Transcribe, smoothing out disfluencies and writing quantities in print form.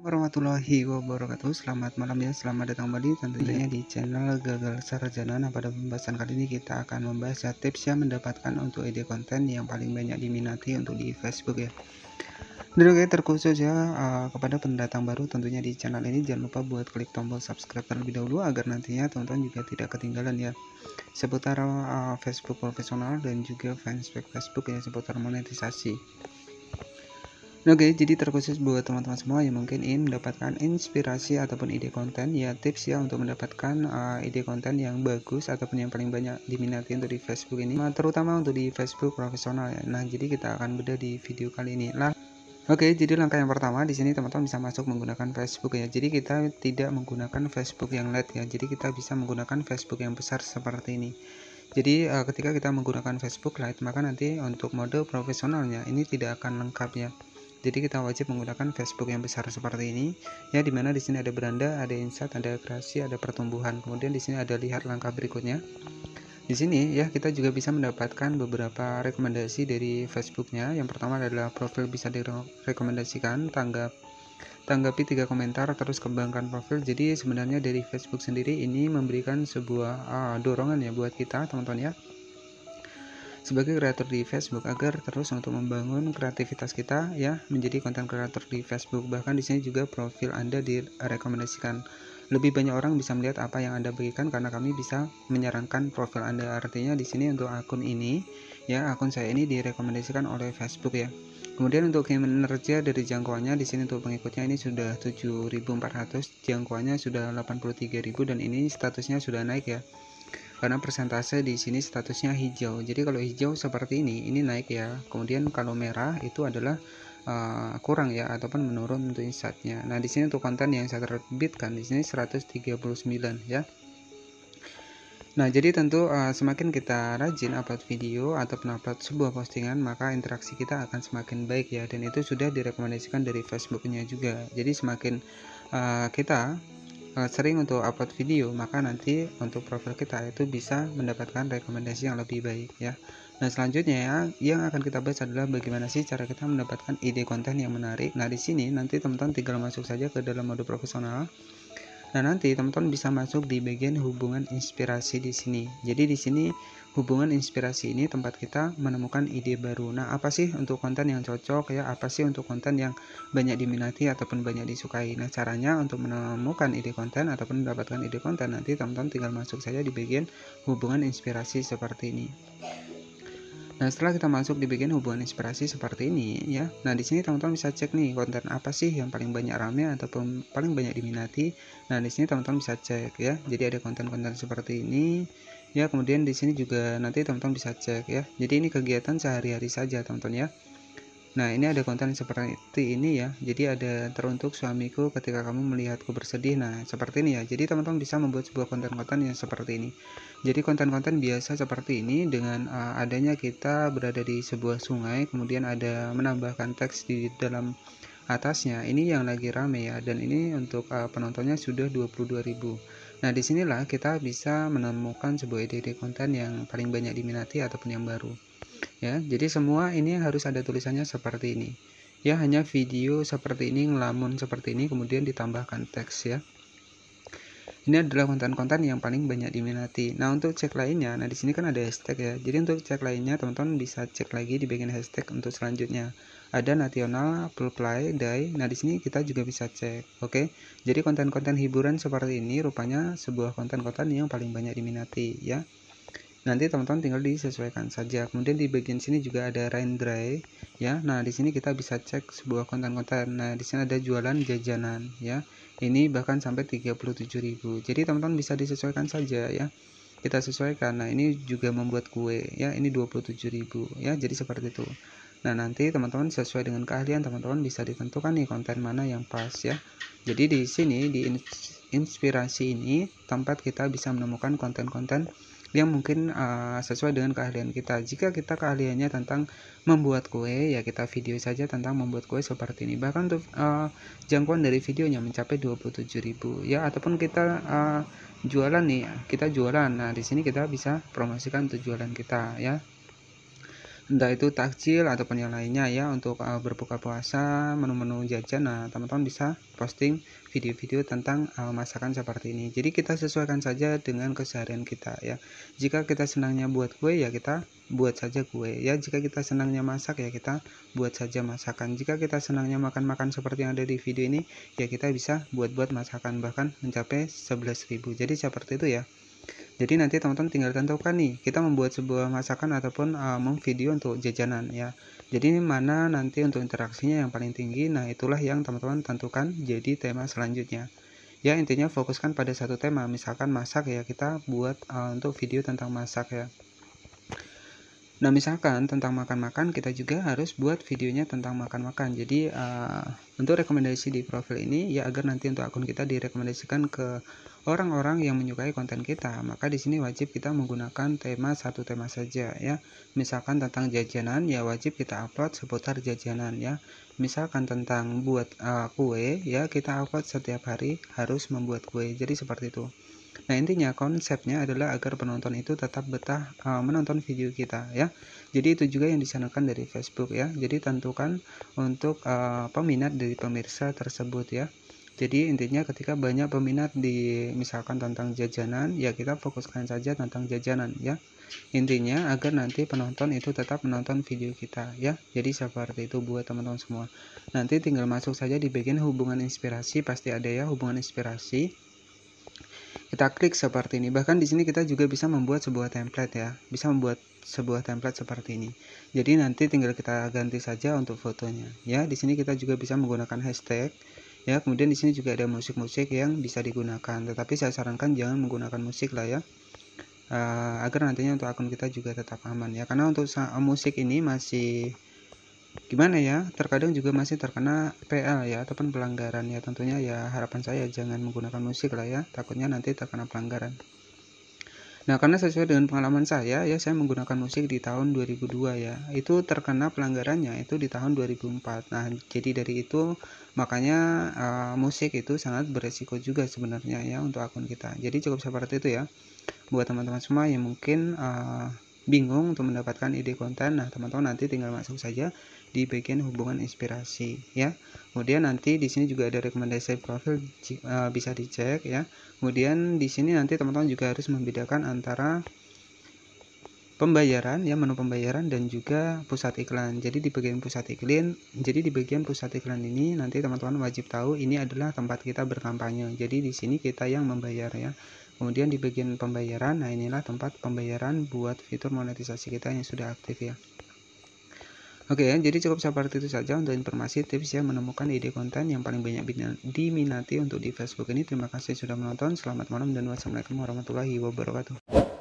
Warahmatullahi wabarakatuh. Selamat malam ya, selamat datang kembali tentunya di channel Gagal Sarjana. Nah, pada pembahasan kali ini kita akan membahas ya tips yang mendapatkan untuk ide konten yang paling banyak diminati untuk di Facebook ya. Dan oke, terkhusus ya kepada pendatang baru tentunya di channel ini, jangan lupa buat klik tombol subscribe terlebih dahulu agar nantinya teman-teman juga tidak ketinggalan ya seputar Facebook profesional dan juga fanspage Facebook ya seputar monetisasi. Oke, jadi terkhusus buat teman-teman semua yang mungkin ingin mendapatkan inspirasi ataupun ide konten ya, tips ya untuk mendapatkan ide konten yang bagus ataupun yang paling banyak diminati untuk di Facebook ini, terutama untuk di Facebook profesional ya. Nah, jadi kita akan bedah di video kali ini lah. Oke, jadi langkah yang pertama di sini teman-teman bisa masuk menggunakan Facebook ya. Jadi kita tidak menggunakan Facebook yang LED ya. Jadi kita bisa menggunakan Facebook yang besar seperti ini. Jadi ketika kita menggunakan Facebook Lite, maka nanti untuk mode profesionalnya ini tidak akan lengkap ya. Jadi kita wajib menggunakan Facebook yang besar seperti ini ya, dimana di sini ada beranda, ada insight, ada kreasi, ada pertumbuhan. Kemudian di sini ada lihat langkah berikutnya. Di sini ya kita juga bisa mendapatkan beberapa rekomendasi dari Facebooknya. Yang pertama adalah profil bisa direkomendasikan, tanggapi 3 komentar, terus kembangkan profil. Jadi sebenarnya dari Facebook sendiri ini memberikan sebuah dorongan ya buat kita teman-teman ya, sebagai kreator di Facebook, agar terus untuk membangun kreativitas kita ya menjadi konten kreator di Facebook. Bahkan di sini juga profil Anda direkomendasikan. Lebih banyak orang bisa melihat apa yang Anda bagikan karena kami bisa menyarankan profil Anda. Artinya di sini untuk akun ini ya, akun saya ini direkomendasikan oleh Facebook ya. Kemudian untuk kinerja dari jangkauannya, di sini untuk pengikutnya ini sudah 7.400, jangkauannya sudah 83.000 dan ini statusnya sudah naik ya. Karena persentase di sini statusnya hijau. Jadi kalau hijau seperti ini naik ya. Kemudian kalau merah itu adalah kurang ya ataupun menurun untuk insightnya. Nah, di sini untuk konten yang saya terbitkan di sini 139 ya. Nah, jadi tentu semakin kita rajin upload video ataupun upload sebuah postingan, maka interaksi kita akan semakin baik ya, dan itu sudah direkomendasikan dari Facebooknya juga. Jadi semakin kita sering untuk upload video, maka nanti untuk profil kita itu bisa mendapatkan rekomendasi yang lebih baik ya. Nah, selanjutnya ya, yang akan kita bahas adalah bagaimana sih cara kita mendapatkan ide konten yang menarik. Nah, di sini nanti teman-teman tinggal masuk saja ke dalam mode profesional. Nah, nanti teman-teman bisa masuk di bagian hubungan inspirasi di sini. Jadi di sini hubungan inspirasi ini tempat kita menemukan ide baru. Nah, apa sih untuk konten yang cocok ya? Apa sih untuk konten yang banyak diminati ataupun banyak disukai? Nah, caranya untuk menemukan ide konten ataupun mendapatkan ide konten, nanti teman-teman tinggal masuk saja di bagian hubungan inspirasi seperti ini. Nah, setelah kita masuk di bagian hubungan inspirasi seperti ini ya. Nah, di sini teman-teman bisa cek nih konten apa sih yang paling banyak rame ataupun paling banyak diminati. Nah, di sini teman-teman bisa cek ya. Jadi ada konten-konten seperti ini ya. Kemudian di sini juga nanti teman-teman bisa cek ya. Jadi ini kegiatan sehari-hari saja teman-teman ya. Nah, ini ada konten seperti ini ya. Jadi ada teruntuk suamiku ketika kamu melihatku bersedih. Nah, seperti ini ya. Jadi teman-teman bisa membuat sebuah konten-konten yang seperti ini. Jadi konten-konten biasa seperti ini dengan adanya kita berada di sebuah sungai, kemudian ada menambahkan teks di dalam atasnya. Ini yang lagi rame ya, dan ini untuk penontonnya sudah 22.000. Nah, disinilah kita bisa menemukan sebuah ide-ide konten yang paling banyak diminati ataupun yang baru. Ya, jadi semua ini harus ada tulisannya seperti ini. Ya, hanya video seperti ini, ngelamun seperti ini, kemudian ditambahkan teks ya. Ini adalah konten-konten yang paling banyak diminati. Nah, untuk cek lainnya, nah di sini kan ada hashtag ya. Jadi untuk cek lainnya, teman-teman bisa cek lagi di bagian hashtag untuk selanjutnya. Ada nasional, play, day. Nah, di sini kita juga bisa cek. Oke. Jadi konten-konten hiburan seperti ini rupanya sebuah konten-konten yang paling banyak diminati ya. Nanti teman-teman tinggal disesuaikan saja. Kemudian di bagian sini juga ada rain dry ya. Nah, di sini kita bisa cek sebuah konten-konten. Nah, di sini ada jualan jajanan ya. Ini bahkan sampai 37.000. Jadi teman-teman bisa disesuaikan saja ya. Kita sesuaikan. Nah, ini juga membuat kue ya. Ini 27.000 ya. Jadi seperti itu. Nah, nanti teman-teman sesuai dengan keahlian teman-teman bisa ditentukan nih konten mana yang pas ya. Jadi di sini di inspirasi ini tempat kita bisa menemukan konten-konten yang mungkin sesuai dengan keahlian kita. Jika kita keahliannya tentang membuat kue, ya kita video saja tentang membuat kue seperti ini. Bahkan untuk jangkauan dari videonya mencapai 27.000 ya, ataupun kita jualan nih, kita jualan. Nah, di sini kita bisa promosikan untuk jualan kita ya. entah itu takjil ataupun yang lainnya ya, untuk berbuka puasa, menu-menu jajan. Nah, teman-teman bisa posting video-video tentang masakan seperti ini. Jadi kita sesuaikan saja dengan keseharian kita ya. Jika kita senangnya buat kue ya kita buat saja kue ya. Jika kita senangnya masak ya kita buat saja masakan. Jika kita senangnya makan-makan seperti yang ada di video ini ya kita bisa buat-buat masakan bahkan mencapai 11.000. Jadi seperti itu ya. Jadi nanti teman-teman tinggal tentukan nih, kita membuat sebuah masakan ataupun memvideo untuk jajanan ya. Jadi mana nanti untuk interaksinya yang paling tinggi, nah itulah yang teman-teman tentukan jadi tema selanjutnya. Ya intinya fokuskan pada satu tema, misalkan masak ya kita buat untuk video tentang masak ya. Nah misalkan tentang makan-makan, kita juga harus buat videonya tentang makan-makan. Jadi untuk rekomendasi di profil ini ya agar nanti untuk akun kita direkomendasikan ke orang-orang yang menyukai konten kita, maka di sini wajib kita menggunakan satu tema saja ya. Misalkan tentang jajanan ya wajib kita upload seputar jajanan ya. Misalkan tentang buat kue ya kita upload setiap hari harus membuat kue. Jadi seperti itu. Nah intinya konsepnya adalah agar penonton itu tetap betah menonton video kita ya. Jadi itu juga yang disarankan dari Facebook ya. Jadi tentukan untuk peminat dari pemirsa tersebut ya. Jadi intinya ketika banyak peminat di misalkan tentang jajanan ya kita fokuskan saja tentang jajanan ya. Intinya agar nanti penonton itu tetap menonton video kita ya. Jadi seperti itu buat teman-teman semua. Nanti tinggal masuk saja di bagian hubungan inspirasi, pasti ada ya hubungan inspirasi. Kita klik seperti ini. Bahkan di sini kita juga bisa membuat sebuah template ya. Bisa membuat sebuah template seperti ini. Jadi nanti tinggal kita ganti saja untuk fotonya. Ya, di sini kita juga bisa menggunakan hashtag. Ya, kemudian di sini juga ada musik-musik yang bisa digunakan. Tetapi saya sarankan jangan menggunakan musik lah ya. Agar nantinya untuk akun kita juga tetap aman ya. Karena untuk musik ini masih gimana ya, terkadang juga masih terkena PL ya ataupun pelanggaran ya. Tentunya ya harapan saya jangan menggunakan musik lah ya, takutnya nanti terkena pelanggaran. Nah karena sesuai dengan pengalaman saya ya, saya menggunakan musik di tahun 2002 ya, itu terkena pelanggarannya itu di tahun 2004. Nah jadi dari itu makanya musik itu sangat beresiko juga sebenarnya ya untuk akun kita. Jadi cukup seperti itu ya buat teman-teman semua yang mungkin bingung untuk mendapatkan ide konten. Nah teman-teman nanti tinggal masuk saja di bagian hubungan inspirasi ya. Kemudian nanti di sini juga ada rekomendasi profil, bisa dicek ya. Kemudian di sini nanti teman-teman juga harus membedakan antara pembayaran ya, menu pembayaran dan juga pusat iklan. Jadi di bagian pusat iklan ini nanti teman-teman wajib tahu ini adalah tempat kita berkampanye. Jadi di sini kita yang membayar ya. Kemudian di bagian pembayaran, nah inilah tempat pembayaran buat fitur monetisasi kita yang sudah aktif ya. Oke ya, jadi cukup seperti itu saja untuk informasi tips ya menemukan ide konten yang paling banyak diminati untuk di Facebook ini. Terima kasih sudah menonton, selamat malam dan wassalamualaikum warahmatullahi wabarakatuh.